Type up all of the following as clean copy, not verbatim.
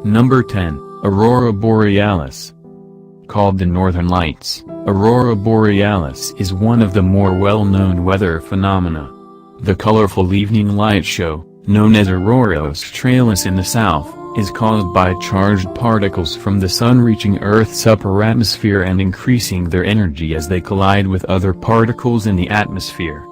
Number 10, Aurora Borealis. Called the Northern Lights, Aurora Borealis is one of the more well-known weather phenomena. The colorful evening light show, known as aurora australis in the south, is caused by charged particles from the sun reaching Earth's upper atmosphere and increasing their energy as they collide with other particles in the atmosphere.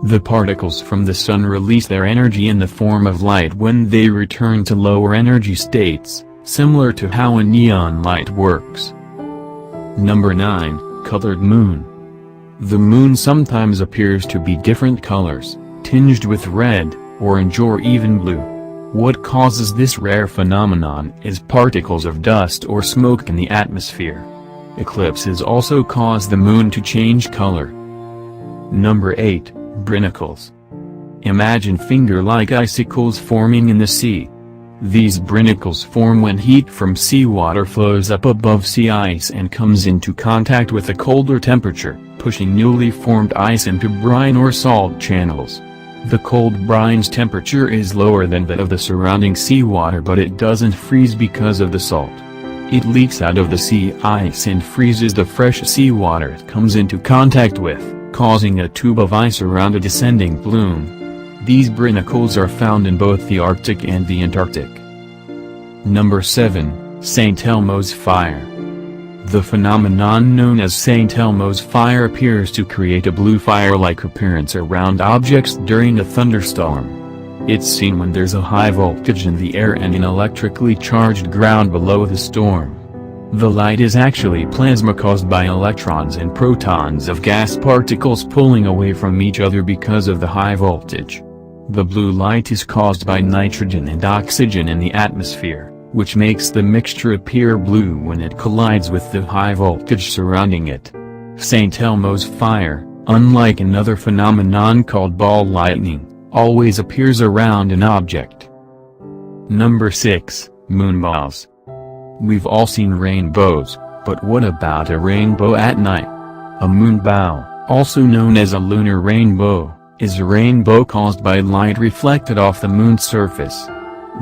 The particles from the sun release their energy in the form of light when they return to lower energy states, similar to how a neon light works. Number 9, Colored Moon. The moon sometimes appears to be different colors, tinged with red, orange or even blue. What causes this rare phenomenon is particles of dust or smoke in the atmosphere. Eclipses also cause the moon to change color. Number 8, Brinicles. Imagine finger-like icicles forming in the sea. These brinicles form when heat from seawater flows up above sea ice and comes into contact with a colder temperature, pushing newly formed ice into brine or salt channels. The cold brine's temperature is lower than that of the surrounding seawater, but it doesn't freeze because of the salt. It leaks out of the sea ice and freezes the fresh seawater it comes into contact with, causing a tube of ice around a descending plume. These brinicles are found in both the Arctic and the Antarctic. Number 7, St. Elmo's Fire. The phenomenon known as St. Elmo's Fire appears to create a blue fire-like appearance around objects during a thunderstorm. It's seen when there's a high voltage in the air and an electrically charged ground below the storm. The light is actually plasma caused by electrons and protons of gas particles pulling away from each other because of the high voltage. The blue light is caused by nitrogen and oxygen in the atmosphere, which makes the mixture appear blue when it collides with the high voltage surrounding it. St. Elmo's Fire, unlike another phenomenon called ball lightning, always appears around an object. Number 6, Moonballs. We've all seen rainbows, but what about a rainbow at night? A moonbow, also known as a lunar rainbow, is a rainbow caused by light reflected off the moon's surface.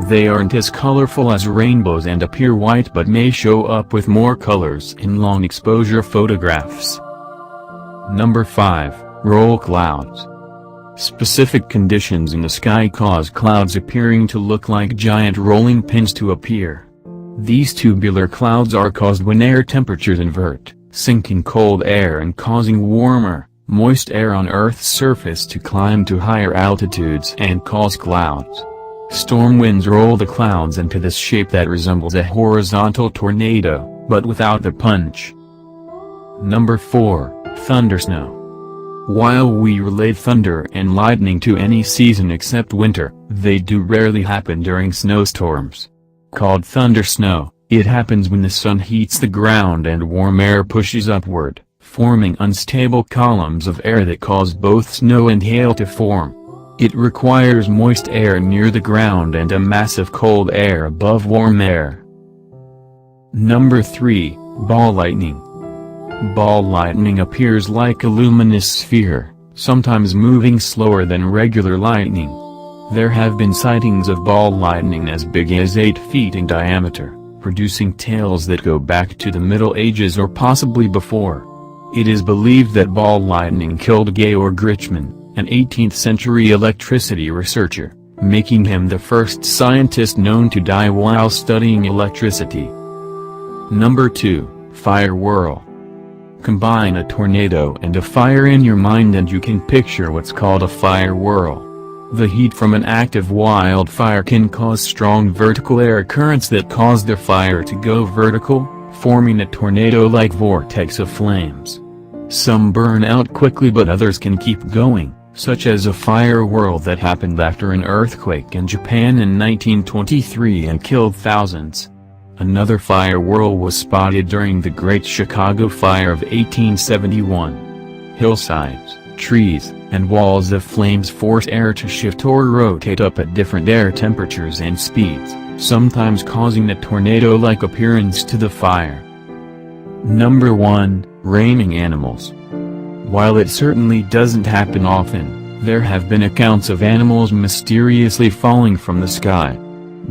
They aren't as colorful as rainbows and appear white but may show up with more colors in long exposure photographs. Number 5, Roll Clouds. Specific conditions in the sky cause clouds appearing to look like giant rolling pins to appear. These tubular clouds are caused when air temperatures invert, sinking cold air and causing warmer, moist air on Earth's surface to climb to higher altitudes and cause clouds. Storm winds roll the clouds into this shape that resembles a horizontal tornado, but without the punch. Number 4, Thundersnow. While we relate thunder and lightning to any season except winter, they do rarely happen during snowstorms. Called thundersnow, it happens when the sun heats the ground and warm air pushes upward, forming unstable columns of air that cause both snow and hail to form. It requires moist air near the ground and a massive cold air above warm air. Number 3, Ball lightning. Ball lightning appears like a luminous sphere, sometimes moving slower than regular lightning. There have been sightings of ball lightning as big as 8 feet in diameter, producing tales that go back to the Middle Ages or possibly before. It is believed that ball lightning killed Georg Richman, an 18th-century electricity researcher, making him the first scientist known to die while studying electricity. Number 2, Fire Whirl. Combine a tornado and a fire in your mind and you can picture what's called a fire whirl. The heat from an active wildfire can cause strong vertical air currents that cause the fire to go vertical, forming a tornado-like vortex of flames. Some burn out quickly but others can keep going, such as a fire whirl that happened after an earthquake in Japan in 1923 and killed thousands. Another fire whirl was spotted during the Great Chicago Fire of 1871. Hillsides, trees, and walls of flames force air to shift or rotate up at different air temperatures and speeds, sometimes causing a tornado-like appearance to the fire. Number 1, Raining Animals. While it certainly doesn't happen often, there have been accounts of animals mysteriously falling from the sky.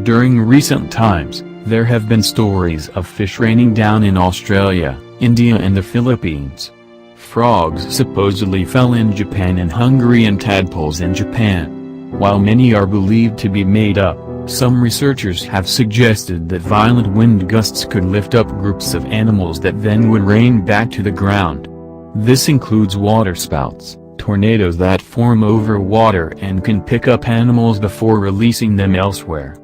During recent times, There have been stories of fish raining down in Australia, India and the Philippines. Frogs supposedly fell in Japan and Hungary and tadpoles in Japan. While many are believed to be made up, some researchers have suggested that violent wind gusts could lift up groups of animals that then would rain back to the ground. This includes waterspouts, tornadoes that form over water and can pick up animals before releasing them elsewhere.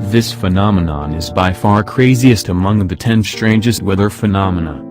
This phenomenon is by far craziest among the 10 strangest weather phenomena.